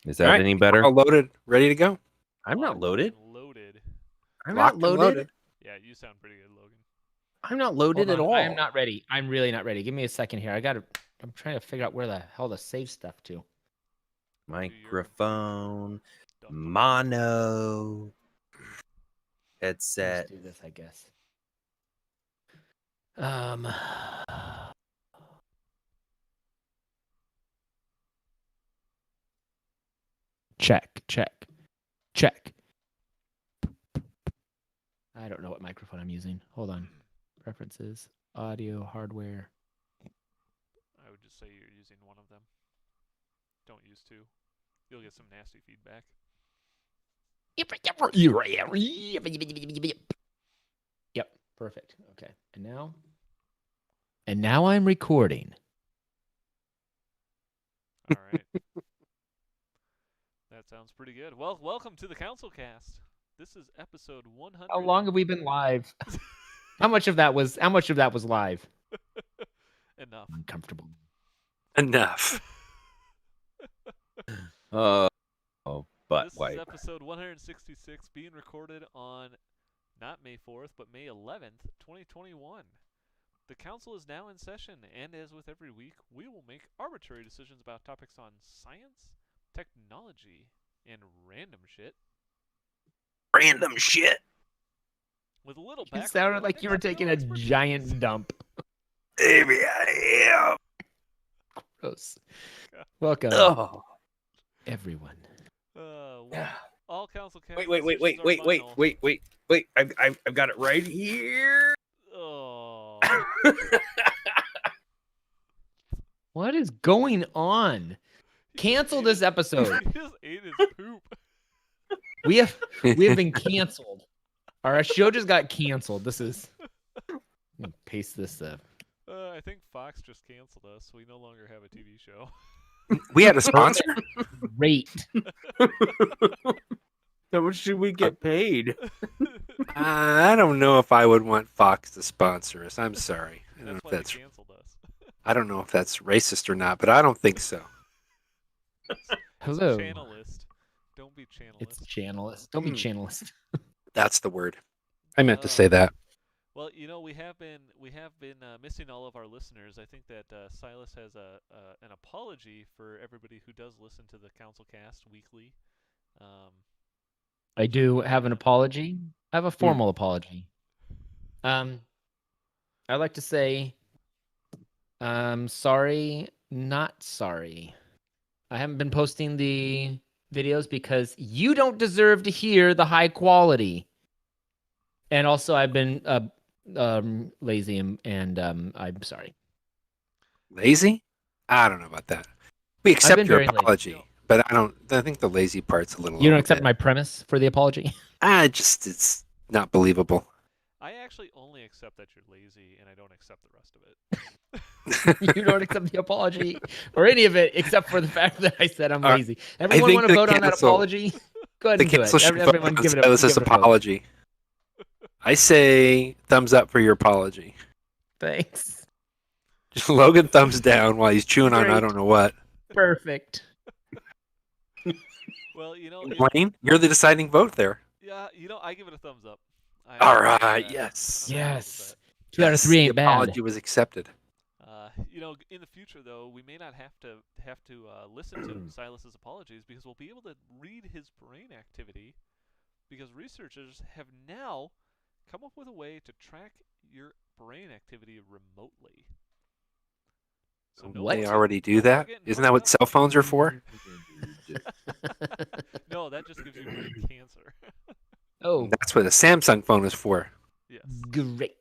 Is that any better? All loaded, ready to go. I'm not loaded. Loaded. I'm Locked not and loaded. loaded. Yeah, you sound pretty good, Logan. I'm not loaded at all. I am not ready. I'm really not ready. Give me a second here. I'm trying to figure out where the hell to save stuff to. Microphone, mono, headset. Let's do this, I guess. Check. I don't know what microphone I'm using. Hold on. Preferences, audio, hardware. I would just say you're using one of them. Don't use two. You'll get some nasty feedback. Yep, perfect. Okay. And now I'm recording. All right. That sounds pretty good. Well, welcome to the CouncilCast. This is episode 100. How long have we been live? How much of that was live? Enough. Uncomfortable. Enough. Butt This wipe. is episode 166, being recorded on not May 4th, but May 11th, 2021. The council is now in session, and as with every week, we will make arbitrary decisions about topics on science, technology, and random shit. Random shit. With a little You background. sounded like you were taking a giant dump. Maybe I am. Gross. Welcome, everyone. All CouncilCast. Wait. I've got it right here. Oh. What is going on? Cancel this episode. He just ate his poop. We have been canceled. Our show just got canceled. This is. I'm gonna paste this up. I think Fox just canceled us. We no longer have a TV show. We had a sponsor. Great. How much should we get paid? I don't know if I would want Fox to sponsor us. I'm sorry. That's why they canceled us. I don't know if that's racist or not, but I don't think so. Hello. Channelist. Don't be channelist. It's channelist. Don't be channelist. That's the word. I meant to say that. Well, you know, we have been missing all of our listeners. I think that Silas has an apology for everybody who does listen to the CouncilCast weekly. I do have an apology. I have a formal apology. I'd like to say, sorry, not sorry. I haven't been posting the videos because you don't deserve to hear the high quality. And also, I've been lazy and I'm sorry. Lazy? I don't know about that. We accept been your very apology, lazy. but I think the lazy part's a little. You don't accept my premise for the apology? It's not believable. I actually only accept that you're lazy, and I don't accept the rest of it. You don't accept the apology or any of it except for the fact that I said I'm lazy. Everyone think want to the vote on that cancel- apology? Go ahead The and do cancel it. should vote Everyone on give it a Silas's give it a vote. apology. I say thumbs up for your apology. Thanks. Just Logan thumbs down while he's chewing on I Great. don't know what. Perfect. Well, you know, Wayne, you're the deciding vote there. yeah, you know, I give it a thumbs up. All right, yes. Yes. 2 out of 3 ain't the bad. apology was accepted. You know, in the future though, we may not have to listen to Silas's apologies because we'll be able to read his brain activity, because researchers have now come up with a way to track your brain activity remotely. So no They more- already do no more that? getting Isn't that what hooked cell phones are for? No, that just gives you brain cancer. Oh, That's what a Samsung phone is for. Yes. great.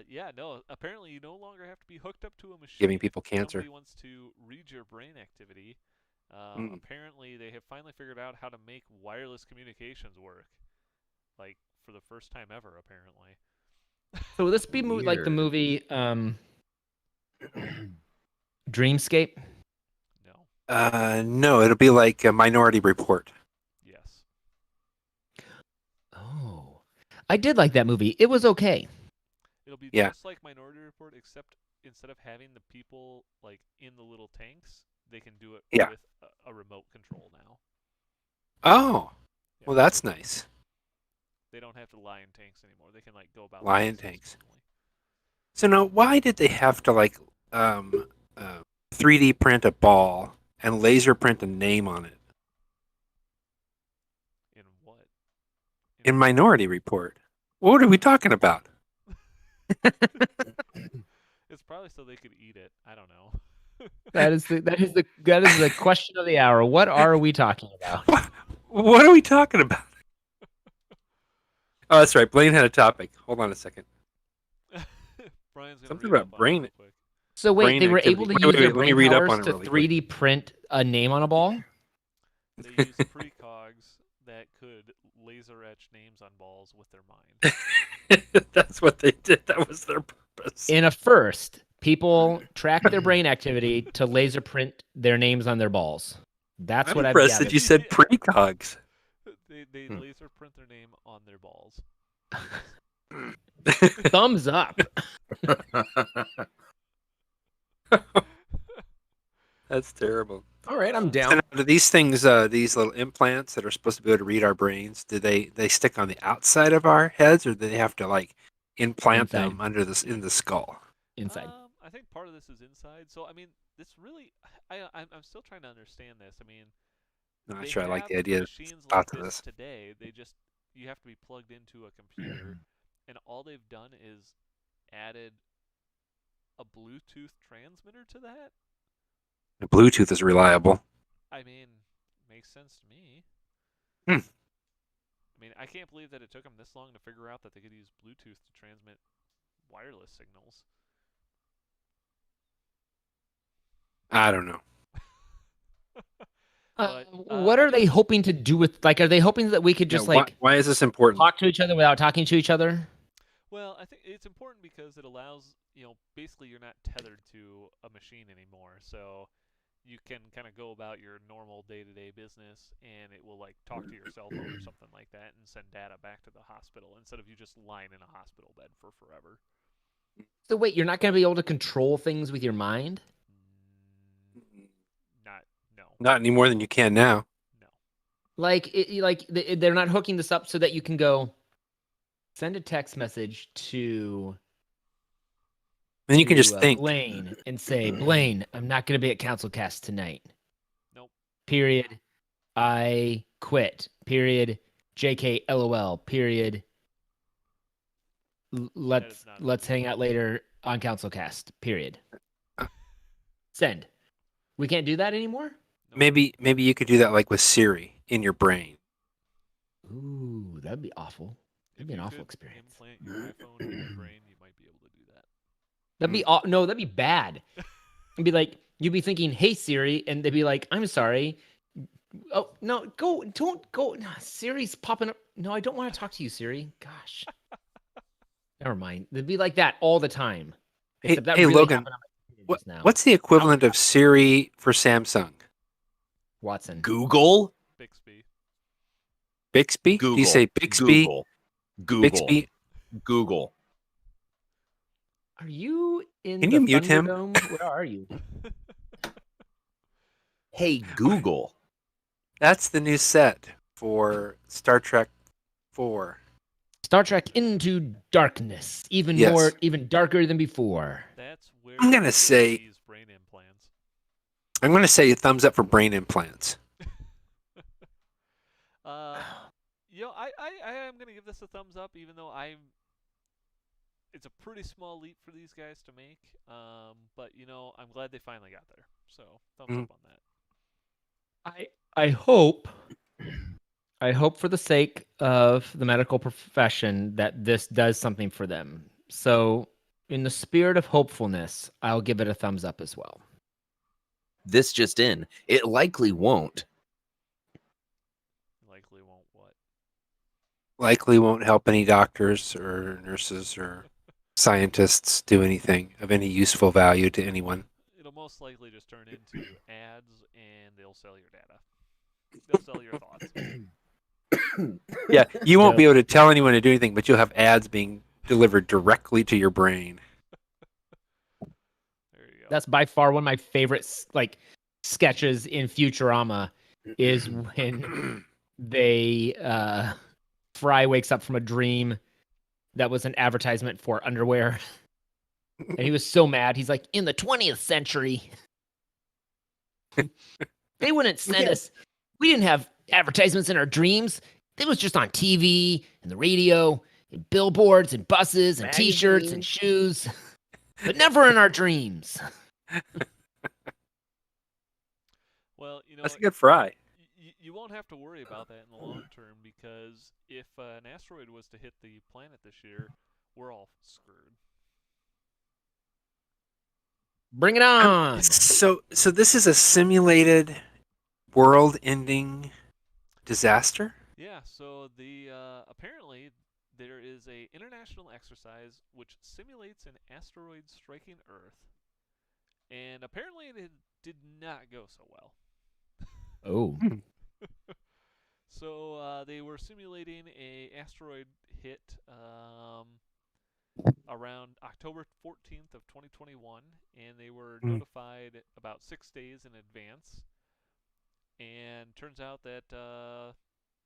Yeah, no, apparently you no longer have to be hooked up to a machine. Giving people cancer. Somebody wants to read your brain activity. Apparently they have finally figured out how to make wireless communications work. Like, for the first time ever, apparently. So will this be like the movie Dreamscape? No. No, it'll be like a Minority Report. Yes. Oh. I did like that movie. It was okay. It'll be Yeah. just like Minority Report, except instead of having the people, like, in the little tanks, they can do it Yeah. with a remote control now. Oh, Yeah. well, that's nice. They don't have to lie in tanks anymore. They can like go about Lie in things tanks. smoothly. So now, why did they have to like 3D print a ball and laser print a name on it In what? in Minority Report? What are we talking about? It's probably so they could eat it. I don't know. That is the question of the hour. What are we talking about? What are we talking about? Oh, that's right. Blaine had a topic. Hold on a second. Brian's gonna Something read about up on it brain. real quick. So wait, Brain they were activity. able to Wait, use wait, their wait, let me brain read up powers on it to really 3D print a name on a ball. They use precogs that could laser etch names on balls with their mind. That's what they did. That was their purpose. In a first, people track their brain activity to laser print their names on their balls. That's I'm what I've impressed gathered. that you said Yeah. precogs. They laser print their name on their balls. Thumbs up. That's terrible. All right, I'm So down. now, do these things, these little implants that are supposed to be able to read our brains, do they stick on the outside of our heads, or do they have to like implant Inside. them under this in the skull? Inside. I think part of this is inside. So I mean, this really, I'm still trying to understand this. I mean, I'm not they sure I like have the idea of machines like thoughts of this this. today. You have to be plugged into a computer, and all they've done is added a Bluetooth transmitter to that. The Bluetooth is reliable. I mean, makes sense to me. Hmm. I mean, I can't believe that it took them this long to figure out that they could use Bluetooth to transmit wireless signals. I don't know. But, What I are they hoping to do with are they hoping that we could just Yeah, why is this important? talk to each other without talking to each other? Well, I think it's important because it allows, basically you're not tethered to a machine anymore. So you can kind of go about your normal day-to-day business, and it will like talk to your cell phone or something like that and send data back to the hospital instead of you just lying in a hospital bed for forever. So wait, you're not going to be able to control things with your mind? No. Not any more than you can now. No. They're not hooking this up so that you can go send a text message to And you can just think. Blaine and say, Blaine, I'm not going to be at CouncilCast tonight. Nope. Period. I quit. Period. JK LOL. Period. Let's hang out later on CouncilCast. Period. Send. We can't do that anymore? Nope. Maybe you could do that like with Siri in your brain. Ooh, that'd be awful. That'd be an awful experience. Implant your iPhone in your brain, you might be able to do that. That'd be bad. It'd be like you'd be thinking, "Hey Siri," and they'd be like, "I'm sorry." Oh no, don't go. No, Siri's popping up. No, I don't want to talk to you, Siri. Gosh. Never mind. They'd be like that all the time. Hey, Except that hey really Logan, happened on my computer just now. what's the equivalent of Siri for Samsung? Watson? Google. Bixby. Bixby? Google. Do you say Bixby? Google. Bixby? Google. Are you in Can the you mute him? Thunderdome? Where are you? Hey, Google. That's the new set for Star Trek 4. Star Trek Into Darkness. Even darker than before. That's where I'm gonna they say- use brain implants. I'm going to say a thumbs up for brain implants. I am gonna give this a thumbs up, even though it's a pretty small leap for these guys to make. But I'm glad they finally got there. So thumbs up on that. I hope for the sake of the medical profession that this does something for them. So in the spirit of hopefulness, I'll give it a thumbs up as well. This just in. It likely won't. Likely won't what? Likely won't help any doctors or nurses or scientists do anything of any useful value to anyone. It'll most likely just turn into ads, and they'll sell your data. They'll sell your thoughts. Yeah, you won't be able to tell anyone to do anything, but you'll have ads being delivered directly to your brain. There you go. That's by far one of my favorites. Like sketches in Futurama is when Fry wakes up from a dream that was an advertisement for underwear. And he was so mad. He's like, in the 20th century, they wouldn't send us. We didn't have advertisements in our dreams. It was just on TV and the radio and billboards and buses and T-shirts and shoes, but never in our dreams. Well, you know, That's a good Fry. you won't have to worry about that in the long term, because if an asteroid was to hit the planet this year, we're all screwed. Bring it on. So this is a simulated world-ending disaster? Yeah, so the apparently there is a international exercise which simulates an asteroid striking Earth, and apparently it did not go so well. Oh. So they were simulating a asteroid hit around October 14th of 2021, and they were notified about 6 days in advance. And turns out that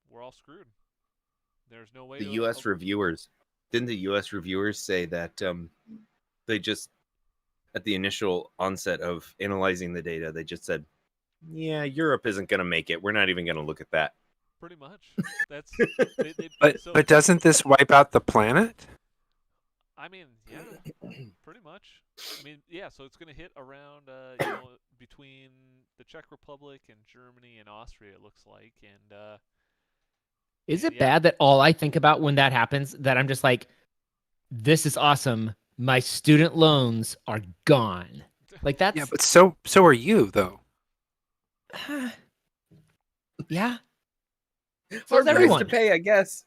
we're all screwed. There's no way. The U.S. reviewers didn't the U.S. reviewers say that they just at the initial onset of analyzing the data, they just said, "Yeah, Europe isn't going to make it. We're not even going to look at that." Pretty much. That's. But doesn't this wipe out the planet? I mean, yeah, pretty much. I mean, yeah. So it's going to hit around, between the Czech Republic and Germany and Austria. It looks like, and. Is it yeah. bad that all I think about when that happens, that I'm just like, this is awesome. My student loans are gone. Like that's Yeah, but so are you though. Yeah. So Hard is everyone price to pay, I guess.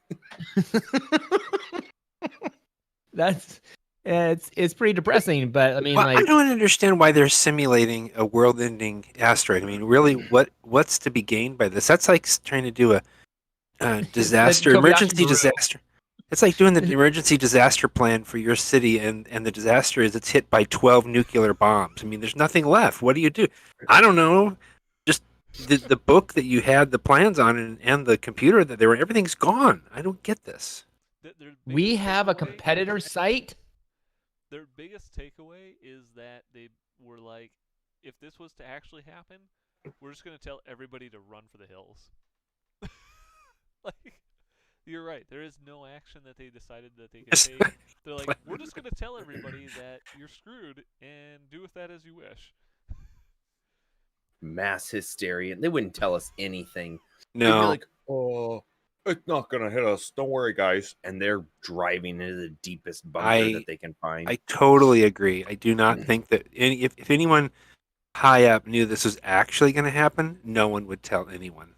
That's it's pretty depressing, but I mean, Well, like, I don't understand why they're simulating a world-ending asteroid. I mean, really, what's to be gained by this? That's like trying to do a disaster, Kobayashi emergency Maru. disaster. It's like doing the emergency disaster plan for your city, and the disaster is it's hit by 12 nuclear bombs. I mean, there's nothing left. What do you do? I don't know. Just the book that you had the plans on and the computer that everything's gone. I don't get this. we have a competitor site. Their biggest takeaway is that they were like, if this was to actually happen, we're just going to tell everybody to run for the hills. Like, you're right. There is no action that they decided that they could take. They're like, we're just going to tell everybody that you're screwed and do with that as you wish. Mass hysteria. They wouldn't tell us anything. They'd be No, like, "Oh, it's not gonna hit us. Don't worry, guys." And they're driving into the deepest bunker that they can find. I totally agree. I do not think that if anyone high up knew this was actually going to happen, no one would tell anyone.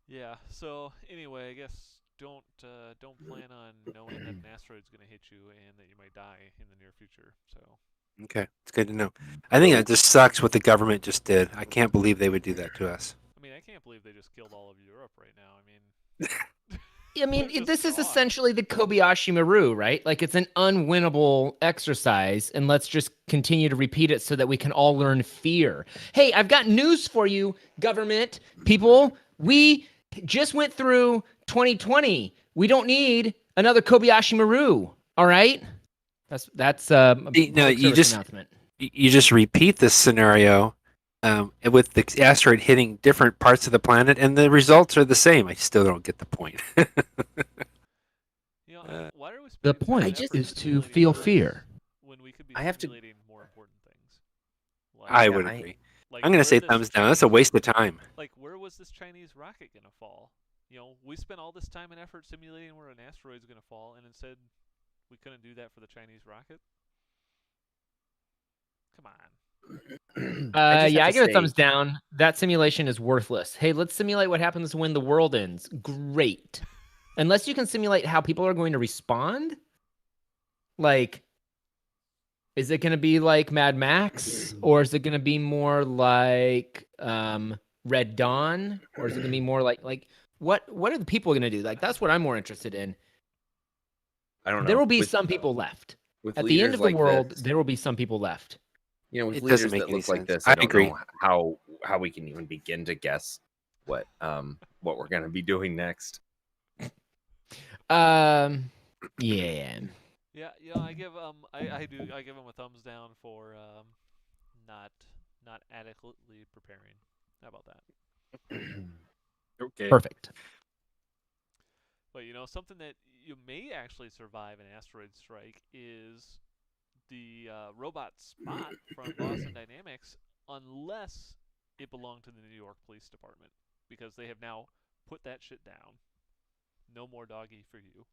Yeah. So anyway, I guess don't plan on knowing that an asteroid's going to hit you and that you might die in the near future. So. Okay, it's good to know. I think that just sucks what the government just did. I can't believe they would do that to us. I mean, I can't believe they just killed all of Europe right now. I mean, Just this is gone. essentially the Kobayashi Maru, right? Like, it's an unwinnable exercise, and let's just continue to repeat it so that we can all learn fear. Hey, I've got news for you, government people. We just went through 2020. We don't need another Kobayashi Maru. All right? That's a public service announcement. You just repeat this scenario with the asteroid hitting different parts of the planet, and the results are the same. I still don't get the point. Why are we The spending point time is to simulating feel Earth fear. when we could be I have to- simulating more important things? Like, I would agree. like, I'm going to where say this thumbs down. That's a Chinese- waste of time. Like, where was this Chinese rocket gonna fall? We spent all this time and effort simulating where an asteroid's gonna fall, and instead we couldn't do that for the Chinese rocket. Come on. I I give it a thumbs down. That simulation is worthless. Hey, let's simulate what happens when the world ends. Great. Unless you can simulate how people are going to respond. Like, is it going to be like Mad Max? Or is it going to be more like Red Dawn? Or is it going to be more like what are the people going to do? Like, that's what I'm more interested in. I don't know. There will be some people left. with At the end leaders of the like world, this. there will be some people left. With It doesn't leaders make that any look like sense. this, I I don't agree. know how we can even begin to guess what we're going to be doing next. Yeah. Yeah, I give I give them a thumbs down for not adequately preparing. How about that? Okay. Perfect. But something that you may actually survive an asteroid strike is the robot Spot from Boston Dynamics, unless it belonged to the New York Police Department, because they have now put that shit down. No more doggy for you.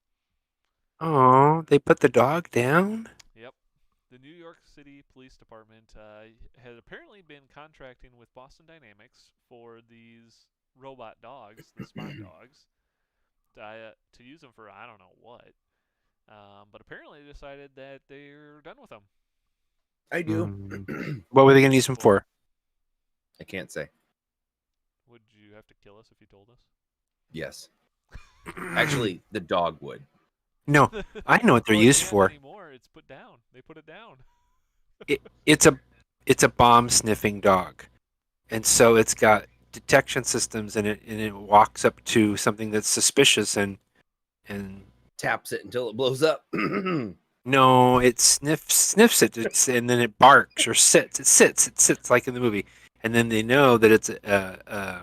Oh, they put the dog down? Yep. The New York City Police Department had apparently been contracting with Boston Dynamics for these robot dogs, the Spot dogs, to use them for I don't know what. But apparently they decided that they're done with them. I do. What were they going to use them for? I can't say. Would you have to kill us if you told us? Yes. Actually, the dog would. No, I know what they're Well, used can't for. anymore. It's put down. They put it down. It's a bomb sniffing dog, and so it's got detection systems in it, and it walks up to something that's suspicious and Taps it until it blows up. no, it sniffs it, and then it barks or sits. It sits like in the movie, and then they know that it's a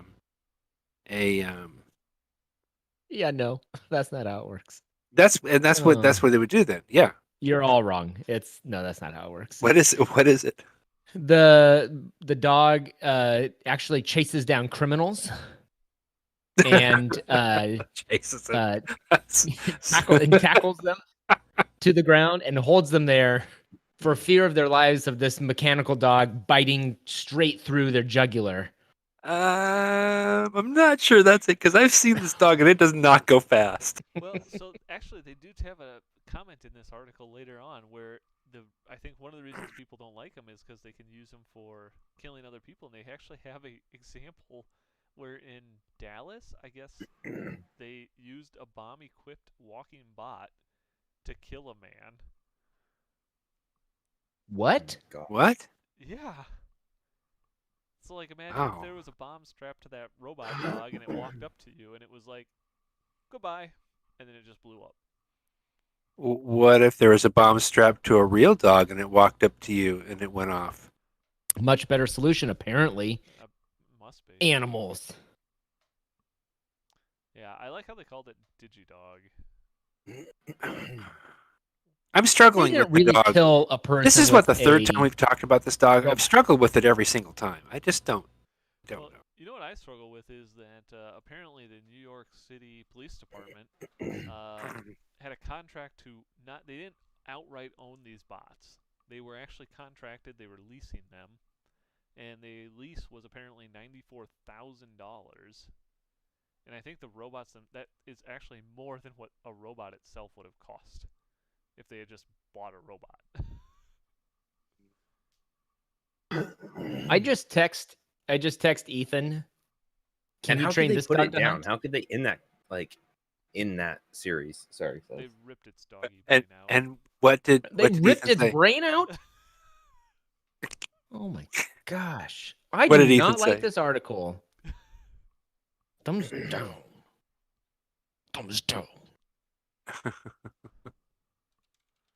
Yeah, no, that's not how it works. that's what they would do then. Yeah. You're all wrong. That's not how it works. What is it? The dog actually chases down criminals and Jesus. tackles them to the ground and holds them there for fear of their lives of this mechanical dog biting straight through their jugular. I'm not sure that's it because I've seen this dog and it does not go fast. Well, so actually, they do have a comment in this article later on where I think one of the reasons people don't like them is because they can use them for killing other people, and they actually have a example where in Dallas, I guess, they used a bomb-equipped walking bot to kill a man. What? What? Yeah. So, like, imagine Wow. if there was a bomb strapped to that robot dog and it walked up to you and it was like, goodbye, and then it just blew up. What if there was a bomb strapped to a real dog and it walked up to you and it went off? Much better solution, apparently. Must be. Animals. Yeah, I like how they called it Digidog. I'm They struggling didn't with the really dog. kill a person. This is what the with third a time we've talked about this dog. robot. I've struggled with it every single time. I just don't Well, know. you know what I struggle with is that apparently the New York City Police Department had a contract to not. They didn't outright own these bots. They were actually contracted. They were leasing them, and the lease was apparently $94,000. And I think the robots that is actually more than what a robot itself would have cost if they had just bought a robot. I just text Ethan. Can And you how train could they this put dog it to down? hunt? How could they in that series? Sorry. They ripped its doggy And brain out. and what did They what did ripped Ethan its say? brain out? Oh my gosh. I What do did Ethan not like say? this article. Thumbs down. Thumbs down.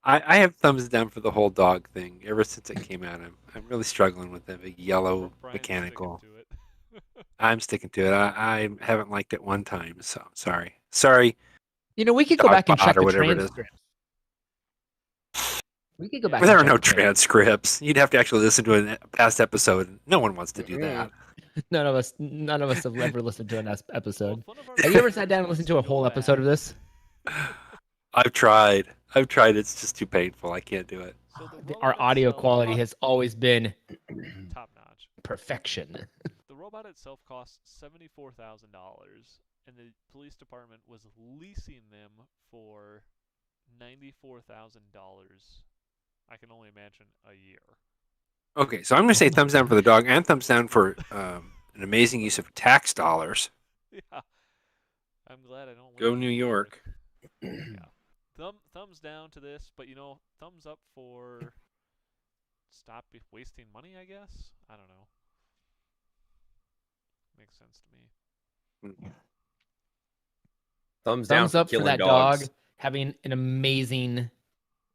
I have thumbs down for the whole dog thing ever since it came out. I'm really struggling with the big yellow Brian's mechanical. sticking to it. I'm sticking to it. I haven't liked it one time, so I'm sorry. Sorry, You know, we could go back and Dogbot check or the whatever it is. transcripts. We could go back. Well, there are and no check the transcripts. You'd have to actually listen to a past episode. No one wants to do that. None of us have ever listened to an episode. Well, Have you ever sat down and listened to a whole episode of this? I've tried. It's just too painful. I can't do it. So Our audio quality has always been top notch. perfection. The robot itself costs $74,000, and the police department was leasing them for $94,000. I can only imagine a year. Okay, so I'm going to say thumbs down for the dog and thumbs down for an amazing use of tax dollars. Yeah, I'm glad I don't. Go live in New York. Yeah, thumbs down to this, but thumbs up for stop wasting money, I guess. I don't know. Makes sense to me. Thumbs down Thumbs for up for killing that dogs. dog having an amazing,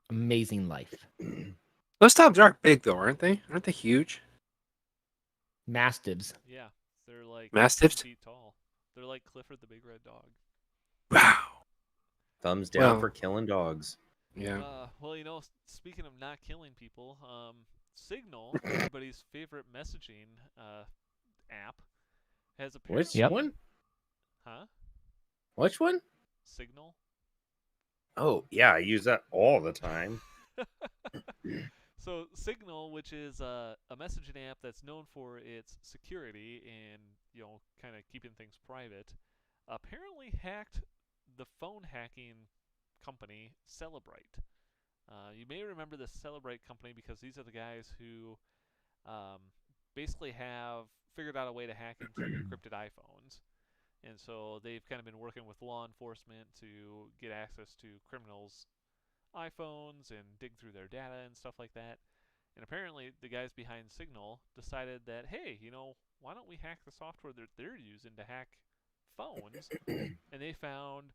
amazing life. Those dogs aren't big though, aren't they? Aren't they huge? Mastiffs. Yeah, they're like 10 Mastiffs? feet tall. They're like Clifford the Big Red Dog. Wow. Thumbs down Well- for killing dogs. Yeah. Well, speaking of not killing people, Signal, everybody's favorite messaging app, has apparently. Which Yep. one? Huh? Which one? Signal. Oh, yeah, I use that all the time. So Signal, which is a messaging app that's known for its security and kind of keeping things private, apparently hacked the phone hacking company Celebrite. You may remember the Celebrite company because these are the guys who basically have figured out a way to hack into encrypted iPhones. And so they've kind of been working with law enforcement to get access to criminals' iPhones and dig through their data and stuff like that. And apparently the guys behind Signal decided that, hey, why don't we hack the software that they're using to hack phones? And they found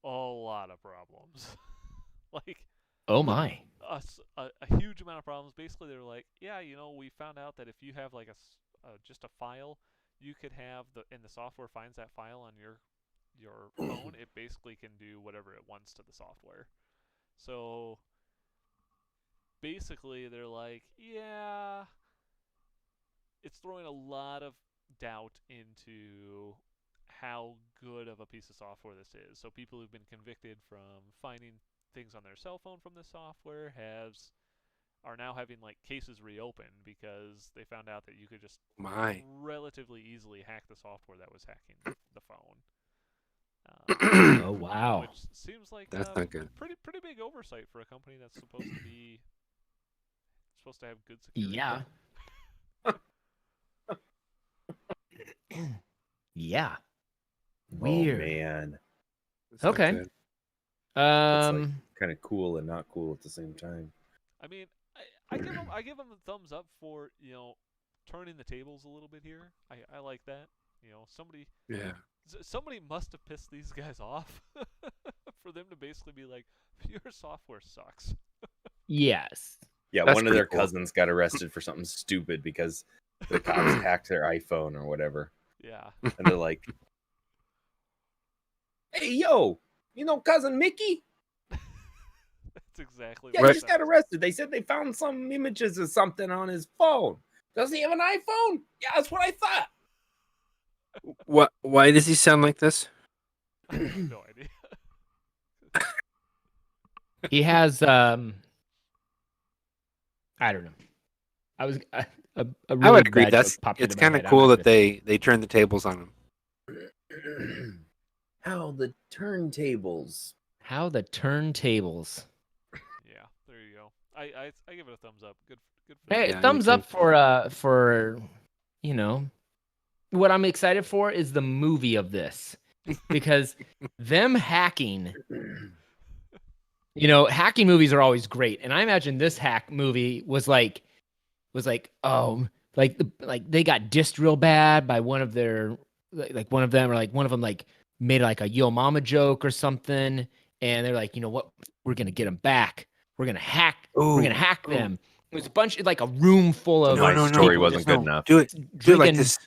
a lot of problems. Like, Oh my. a huge amount of problems. Basically, they were like, yeah, we found out that if you have like just a file, you could have and the software finds that file on your phone, it basically can do whatever it wants to the software. So basically, they're like, yeah, it's throwing a lot of doubt into how good of a piece of software this is. So people who've been convicted from finding things on their cell phone from this software are now having like cases reopened because they found out that you could just relatively easily hack the software that was hacking the phone. Oh wow. Which seems like That's not good. pretty big oversight for a company that's supposed to have good security. Yeah. Yeah. Weird. Oh, man. That's not Okay. good. It's like kind of cool and not cool at the same time. I mean, I give them a thumbs up for turning the tables a little bit here. I like that. Somebody must have pissed these guys off for them to basically be like, your software sucks. Yes. Yeah, That's one of their pretty cool. cousins got arrested for something stupid because the cops hacked their iPhone or whatever. Yeah. And they're like, hey, yo, cousin Mickey? That's exactly Yeah, what he it just got sounds arrested. They said they found some images of something on his phone. Does he have an iPhone? Yeah, that's what I thought. What? Why does he sound like this? like. I have no idea. He has I don't know. I was a really I would agree. bad joke That's popped it's into my kind of head. I'm cool not that gonna- they turned the tables on him. How the turntables. How the turntables. Yeah, there you go. I give it a thumbs up. Good for Hey, Yeah, me thumbs too. up for what I'm excited for is the movie of this because them hacking. Hacking movies are always great, and I imagine this hack movie was like, like they got dissed real bad by one of their like one of them like made like a yo mama joke or something, and they're like, you know what, we're gonna get them back. We're gonna hack them. It was a bunch, like a room full of My story people wasn't just good enough. Do it like drinking- this.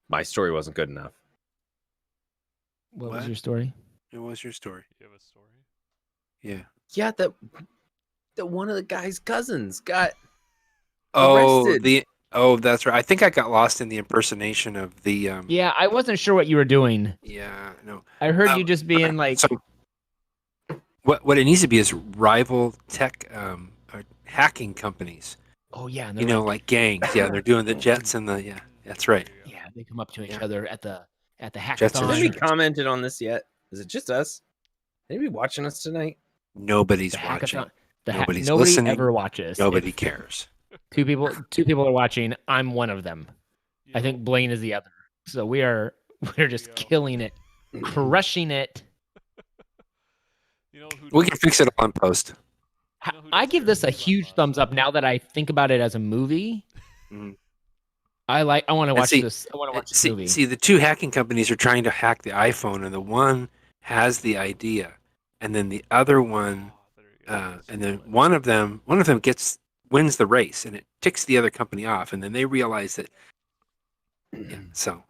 My story wasn't good enough. What was What? your story? It was your story. You have a story? Yeah. Yeah, that one of the guy's cousins got Oh, arrested. that's right. I think I got lost in the impersonation of the. Yeah, I wasn't sure what you were doing. Yeah. No. I heard you just being like, So, what it needs to be is rival tech hacking companies. oh yeah, and You they're know, like gangs. Yeah, they're doing the Jets and the That's right. There you go. yeah, they come up to each Yeah. other at the Jets are Has hackathon. anybody commented on this yet? Is it just us? Anybody watching us tonight? Nobody's The watching. hackathon. Nobody's Nobody listening. ever watches. Nobody If cares. two people are watching. I'm one of them. You I know, think Blaine is the other. So we're just go. killing it, crushing it. You know who We can fix it all in post. You know who I does give care? this a Elon huge Musk. thumbs up now that I think about it as a movie. Mhm. I want to And watch see- this. I want to watch this movie. See, the two hacking companies are trying to hack the iPhone, and the one has the idea, and then the other one, Oh, there you go. and then Split. one of them wins the race, and it ticks the other company off, and then they realize that. Yeah, so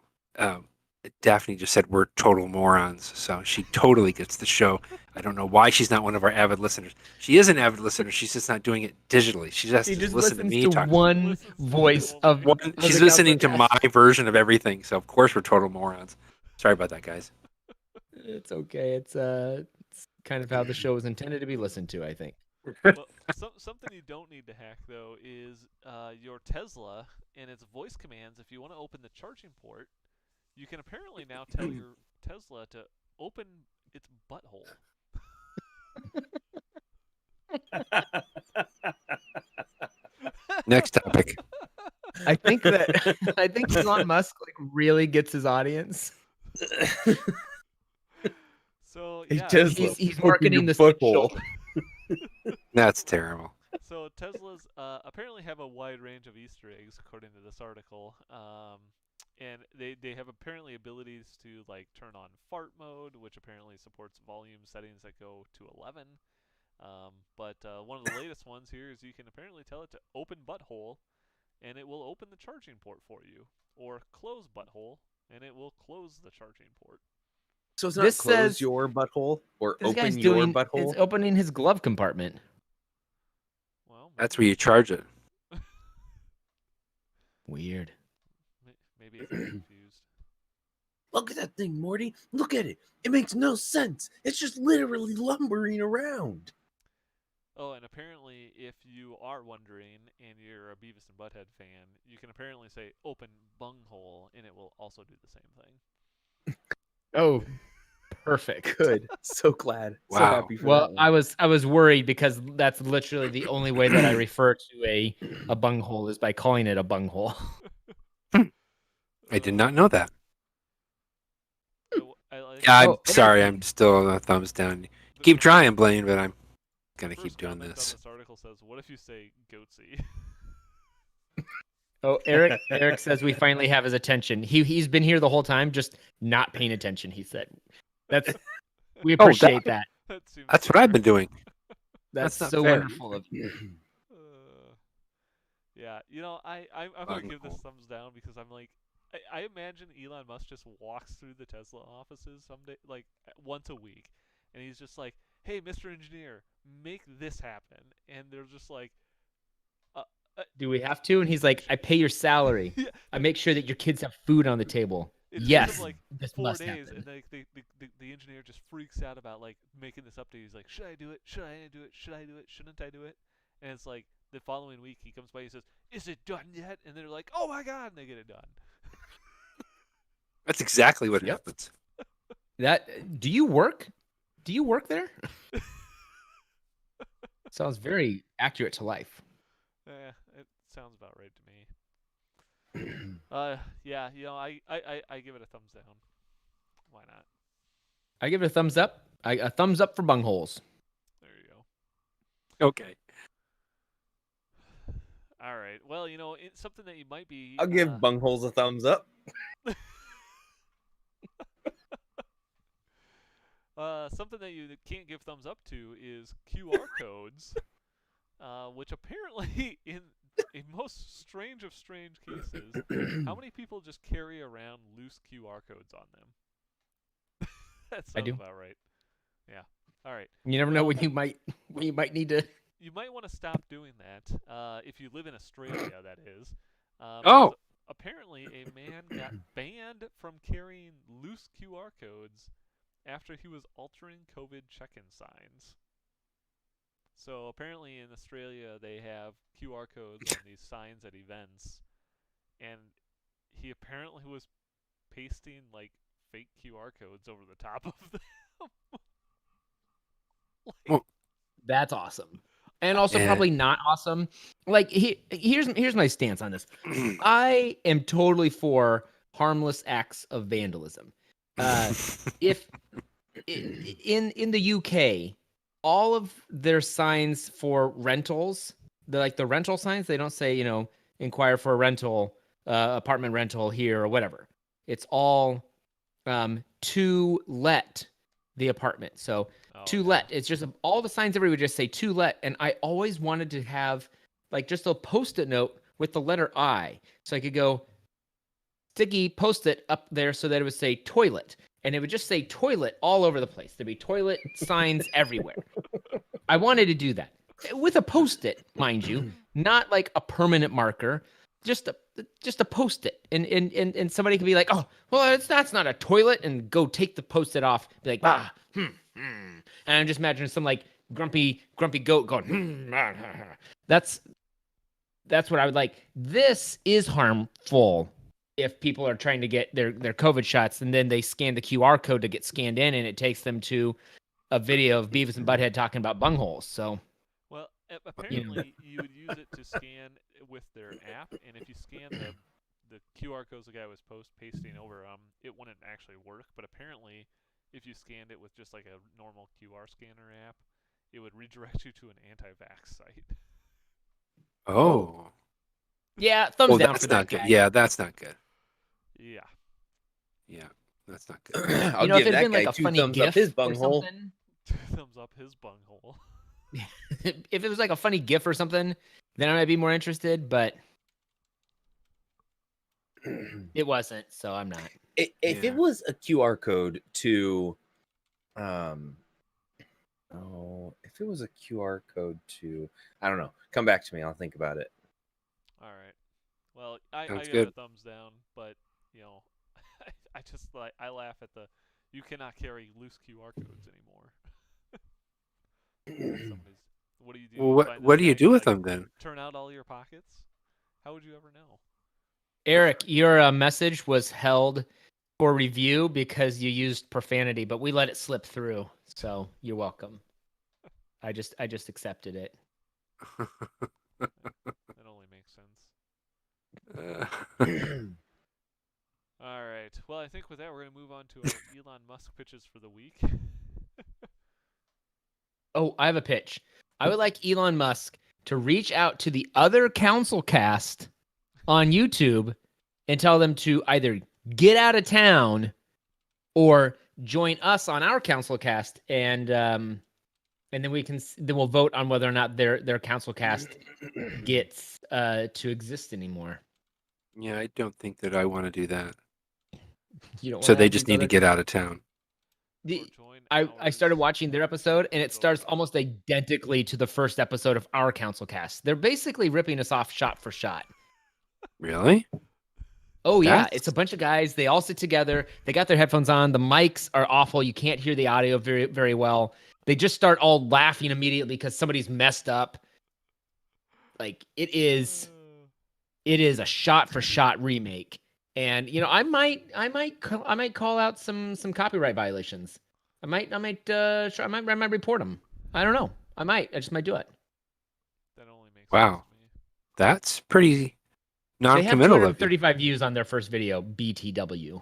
Daphne just said we're total morons, so she totally gets the show. I don't know why she's not one of our avid listeners. She is an avid listener. She's just not doing it digitally. She just She to just listen to listens me to talk. one Listens to voice you of only. She's the listening to CouncilCast. my version of everything, so of course we're total morons. Sorry about that, guys. It's okay. It's kind of how the show was intended to be listened to, I think. Well, something you don't need to hack though is your Tesla and its voice commands. If you want to open the charging port, you can apparently now tell your Tesla to open its butthole. Next topic. I think Elon Musk like really gets his audience. So Hey, yeah, Tesla, He's open marketing your the Switch butthole. That's terrible. so Teslas apparently have a wide range of Easter eggs, according to this article. And they have apparently abilities to like turn on fart mode, which apparently supports volume settings that go to 11. But one of the latest ones here is you can apparently tell it to open butthole, and it will open the charging port for you, or close butthole, and it will close the charging port. So it's not This close says- your butthole or This guy's open your doing butthole. it's opening his glove compartment. Well, That's where you charge it. Weird. maybe it's confused. Look at that thing, Morty. Look at it. It makes no sense. It's just literally lumbering around. Oh, and apparently, if you are wondering and you're a Beavis and Butthead fan, you can apparently say "open bunghole" and it will also do the same thing. Oh, perfect. Good. So glad. So Wow. happy for Well, that one. I was worried because that's literally the only way that I refer to a bunghole is by calling it a bunghole. I did not know that. I like Yeah, I'm Oh, sorry. I'm still a thumbs down. Keep trying, Blaine, but I'm gonna First keep doing comment this. on this article says, "What if you say goatsy?" Oh, Eric says we finally have his attention. He's been here the whole time, just not paying attention. He said, we appreciate that. That seems That's what I've been doing. That's not so fair. wonderful of you. Yeah, you know, I'm gonna give this thumbs down because I'm like, I imagine Elon Musk just walks through the Tesla offices someday, like once a week, and he's just like, "Hey, Mr. Engineer, make this happen," and they're just like, Do we have to? And he's like, I pay your salary. Yeah. I make sure that your kids have food on the table. It took Yes, him like this 4 must days, happen. and like the engineer just freaks out about like making this update. He's like, "Should I do it? Should I do it? Should I do it? Shouldn't I do it?" And it's like the following week he comes by, he says, "Is it done yet?" And they're like, "Oh my god!" And they get it done. That's exactly what Yep. happens. Do you work? Do you work there? Sounds very accurate to life. It sounds about right to me. Yeah, you know, I give it a thumbs down. Why not? I give it a thumbs up. A thumbs up for bungholes. There you go. Okay. All right. Well, you know, it's something that you might be. I'll give bungholes a thumbs up. Something that you can't give thumbs up to is QR codes, which apparently, in most strange of strange cases, how many people just carry around loose QR codes on them? That sounds I do. about right. Yeah. All right. You never know when you might need to. You might want to stop doing that if you live in Australia, that is. Oh. because apparently, a man got banned from carrying loose QR codes after he was altering COVID check-in signs. So apparently in Australia, they have QR codes on these signs at events, and he apparently was pasting like fake QR codes over the top of them. That's awesome. And also Yeah. probably not awesome. Like here's my stance on this. I am totally for harmless acts of vandalism. If in the UK, all of their signs for rentals, the rental signs, they don't say, inquire for a rental, apartment rental here or whatever. It's all to let the apartment. So to let, it's just all the signs everywhere just say to let. And I always wanted to have like just a Post-it note with the letter I. So I could go sticky Post-it up there so that it would say toilet. And it would just say toilet all over the place. There'd be toilet signs everywhere. I wanted to do that with a Post-it, mind you, not like a permanent marker, just a Post-it. And somebody could be like, oh, well, that's not a toilet, and go take the Post-it off. Be like, And I'm just imagining some like grumpy goat going, That's what I would like. This is harmful if people are trying to get their COVID shots, and then they scan the QR code to get scanned in, and it takes them to a video of Beavis and Butthead talking about bungholes. So, well, apparently you would use it to scan with their app, and if you scan the QR codes the guy was pasting over, it wouldn't actually work. But apparently, if you scanned it with just like a normal QR scanner app, it would redirect you to an anti-vax site. Oh. Yeah, thumbs down that's for that not guy. good. Yeah, that's not good. Yeah. Yeah, that's not good. I'll if give it'd that been guy like a 2 funny thumbs up GIF his or bunghole. something, 2 thumbs up his bunghole. if it was like a funny GIF or something, then I might be more interested. But it wasn't, so I'm not. If Yeah. it was a QR code to, if it was a QR code to, I don't know. Come back to me. I'll think about it. All right. Well, I Sounds give good. it a thumbs down, but I just I laugh at you cannot carry loose QR codes anymore. What do you do? Well, Find what this do you guy do to, with like, them then? Turn out all your pockets? How would you ever know? Eric, your message was held for review because you used profanity, but we let it slip through. So you're welcome. I just accepted it. That only makes sense. All right. Well, I think with that, we're going to move on to our Elon Musk pitches for the week. Oh, I have a pitch. I would like Elon Musk to reach out to the other CouncilCast on YouTube and tell them to either get out of town or join us on our CouncilCast, and then we'll vote on whether or not their CouncilCast gets to exist anymore. Yeah, I don't think that I want to do that. You don't So wanna they have just these need to other- get out of town. I started watching their episode, and it starts almost identically to the first episode of our CouncilCast. They're basically ripping us off shot for shot. Really? Oh yeah, That's- it's a bunch of guys. They all sit together. They got their headphones on. The mics are awful. You can't hear the audio very, very well. They just start all laughing immediately because somebody's messed up. Like it is a shot for shot remake. And I might call out some copyright violations. I might report them. I don't know. I just might do it. That only makes Wow. sense to me. That's pretty They have non-committal of you. 235 views on their first video, BTW.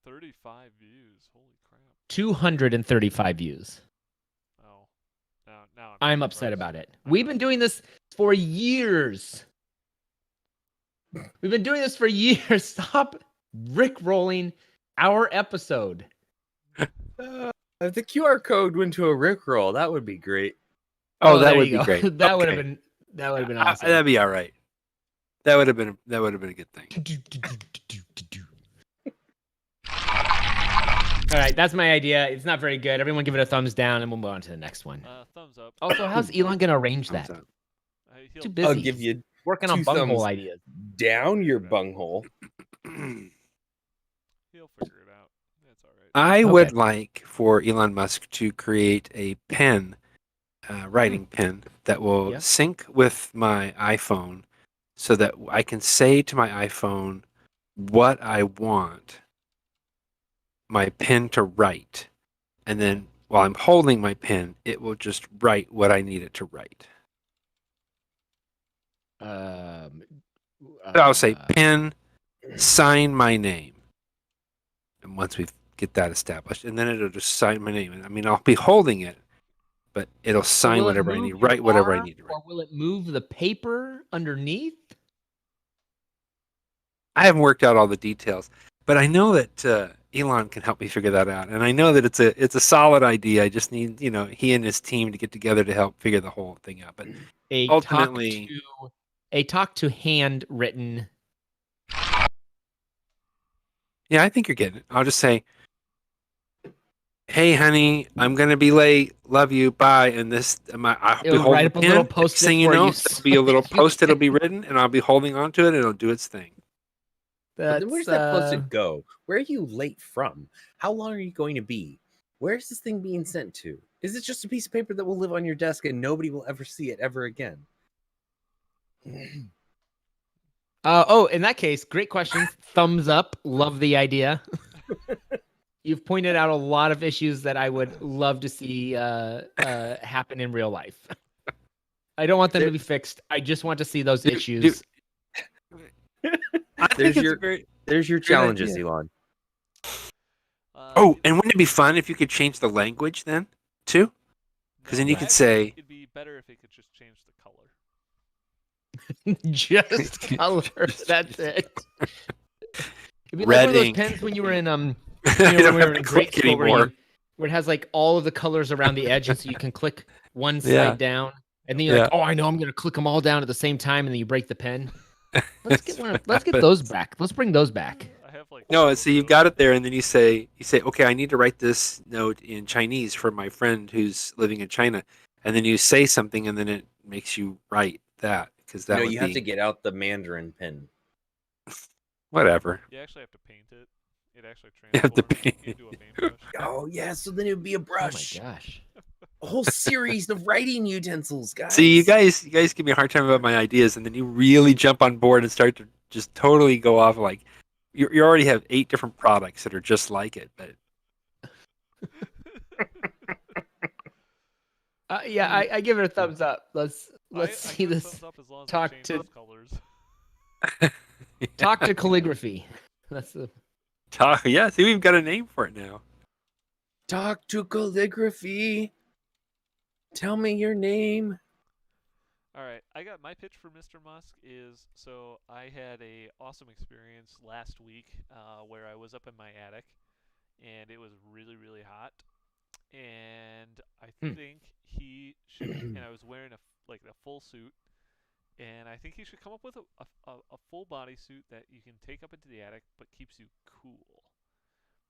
35 views. Holy crap. 235 views. Oh. Now I'm not upset surprised. about it. We've been doing this for years. Stop rickrolling our episode. If the QR code went to a Rickroll, that would be great. Oh, that there would you be go. great. That would have Okay. been awesome. That'd be all right. That would have been a good thing. All right, that's my idea. It's not very good. Everyone give it a thumbs down, and we'll move on to the next one. Thumbs up. Also, how's Elon going to arrange that? Thumbs up. He'll- Too busy. I'll give you Working on 2 bunghole thumbs ideas. down your bunghole. He'll figure it out. That's all right. I Okay. would like for Elon Musk to create a pen, writing pen that will Yeah. sync with my iPhone so that I can say to my iPhone what I want my pen to write. And then while I'm holding my pen, it will just write what I need it to write. I'll say pen, sign my name. And once we get that established, and then it'll just sign my name. I mean, I'll be holding it, but it'll So sign will it whatever I move need, your write whatever I bar, need to write. or will it move the paper underneath? I haven't worked out all the details, but I know that Elon can help me figure that out, and I know that it's a solid idea. I just need he and his team to get together to help figure the whole thing out. But A ultimately, talk to handwritten. yeah, I think you're getting it. I'll just say, "Hey, honey, I'm gonna be late. Love you. Bye." And I'll be It'll holding write up the a pen. little Next post-it thing you for know, you there'll be a little so you post. It'll can- be written, and I'll be holding on to it, and it'll do its thing. But then where's that That's post-it go? Where are you late from? How long are you going to be? Where's this thing being sent to? Is it just a piece of paper that will live on your desk and nobody will ever see it ever again? in that case, great question. Thumbs up. Love the idea. You've pointed out a lot of issues that I would love to see happen in real life. I don't want them to be fixed. I just want to see those issues. I think There's your great challenges, idea. Elon. Oh, and wouldn't it be fun if you could change the language then too? 'Cause then you could say- it'd be better if it could just change the color. Just color. That's it. It'd be like Red one of those ink. pens when you were in You when don't we have were to in grade click school anymore. where it has like all of the colors around the edge, and so you can click one side Yeah. down, and then you're like, "Oh, I know, I'm gonna click them all down at the same time," and then you break the pen. Let's get Let's get those back. Let's bring those back. I have like No, two so of you've those. got it there, and then you say, okay, I need to write this note in Chinese for my friend who's living in China, and then you say something, and then it makes you write that because that No, would you be have to get out the Mandarin pen. whatever. You actually have to paint it. It actually You have to transforms paint into a paintbrush. Oh yeah, so then it would be a Oh my brush. gosh. A whole series of writing utensils, guys. See, you guys give me a hard time about my ideas, and then you really jump on board and start to just totally go off like you already have 8 different products that are just like it, but Yeah, I give it a thumbs up. Let's I see give it a this. thumbs up as long as talk it to- changes colors. Talk to calligraphy. That's the yeah, see, we've got a name for it now. Talk to calligraphy. Tell me your name. All right, I got my pitch for Mr. Musk is so I had a awesome experience last week where I was up in my attic and it was really really hot and I think he should and I was wearing like a full suit and I think he should come up with a full body suit that you can take up into the attic but keeps you cool.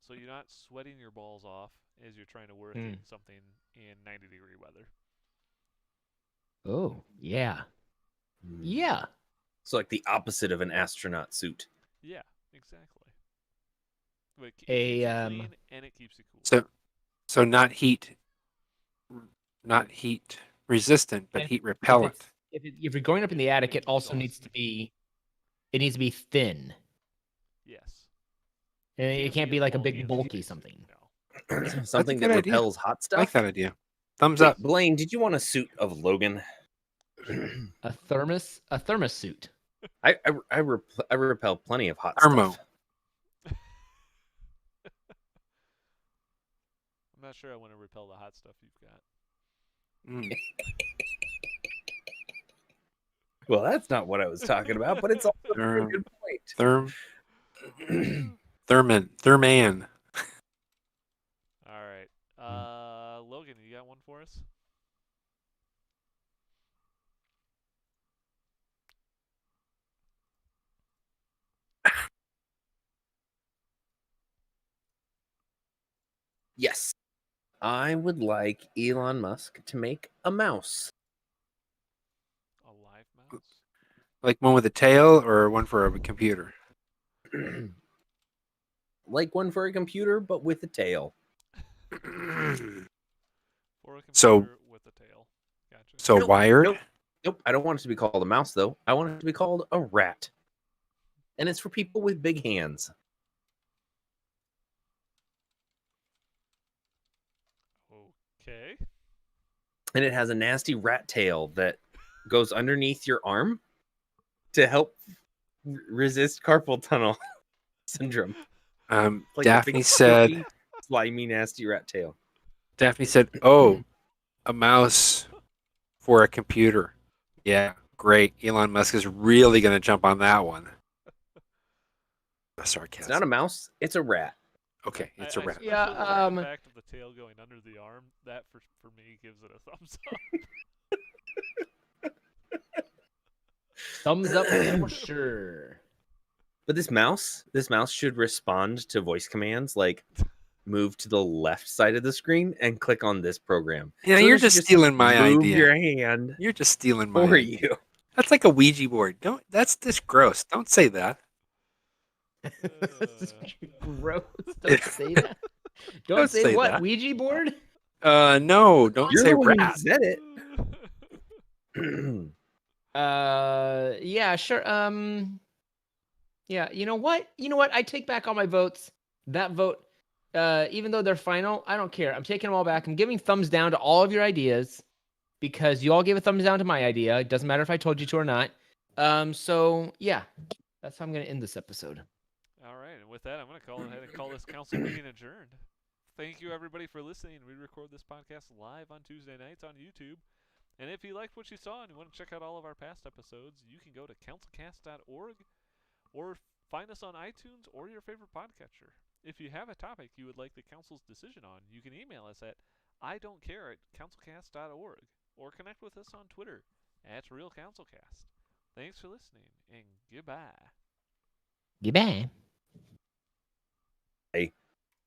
So you're not sweating your balls off as you're trying to work in something in 90-degree weather. Oh, yeah. Yeah. So like the opposite of an astronaut suit. Yeah, exactly. But it keeps A, you clean and it keeps you cool. So not heat resistant, but And heat repellent. If you're going up in the attic, it also needs to be thin. Yes. And it can't be like a big and bulky spicy. something. No. Something good that idea. repels hot I stuff. like that idea. Thumbs Wait, up. Blaine, did you want a suit of Logan? A thermos suit. I repel plenty of hot Thermo. stuff. I'm not sure I want to repel the hot stuff you've got. Mm. Well, that's not what I was talking about, but it's also a very good point. Therman. All right. Logan, you got one for us? Yes. I would like Elon Musk to make a mouse. A live mouse? Like one with a tail or one for a computer? Like one for a computer, but with a tail. For a computer So- with a tail. Gotcha. So Nope, wired? Nope. I don't want it to be called a mouse, though. I want it to be called a rat. And it's for people with big hands. Okay. And it has a nasty rat tail that goes underneath your arm to help resist carpal tunnel syndrome. Like a Daphne big, said, slimy, nasty rat tail. "Oh, a mouse for a computer. Yeah, great. Elon Musk is really going to jump on that one. Sarcasm. It's not a mouse, it's a rat. Okay, it's a rat. Yeah, The fact of the tail going under the arm, that for me gives it a thumbs up. Thumbs up for sure. But this mouse should respond to voice commands like move to the left side of the screen and click on this program. Yeah, So you're it should just stealing my move idea. your hand You're just stealing my for idea. you. That's like a Ouija board. That's just gross. Don't say that. This is gross. Don't say that. Don't say say what? that. Ouija board? No, don't You're say the one who rat. said it. Yeah, sure. Yeah, you know what? I take back all my votes. That vote, even though they're final, I don't care. I'm taking them all back. I'm giving thumbs down to all of your ideas because you all gave a thumbs down to my idea. It doesn't matter if I told you to or not. So yeah, that's how I'm gonna end this episode. All right, and with that, I'm going to call ahead and call this council meeting adjourned. Thank you, everybody, for listening. We record this podcast live on Tuesday nights on YouTube. And if you liked what you saw and you want to check out all of our past episodes, you can go to councilcast.org or find us on iTunes or your favorite podcatcher. If you have a topic you would like the council's decision on, you can email us at idon'tcare@councilcast.org or connect with us on Twitter @RealCouncilCast. Thanks for listening, and goodbye. Goodbye. Hey.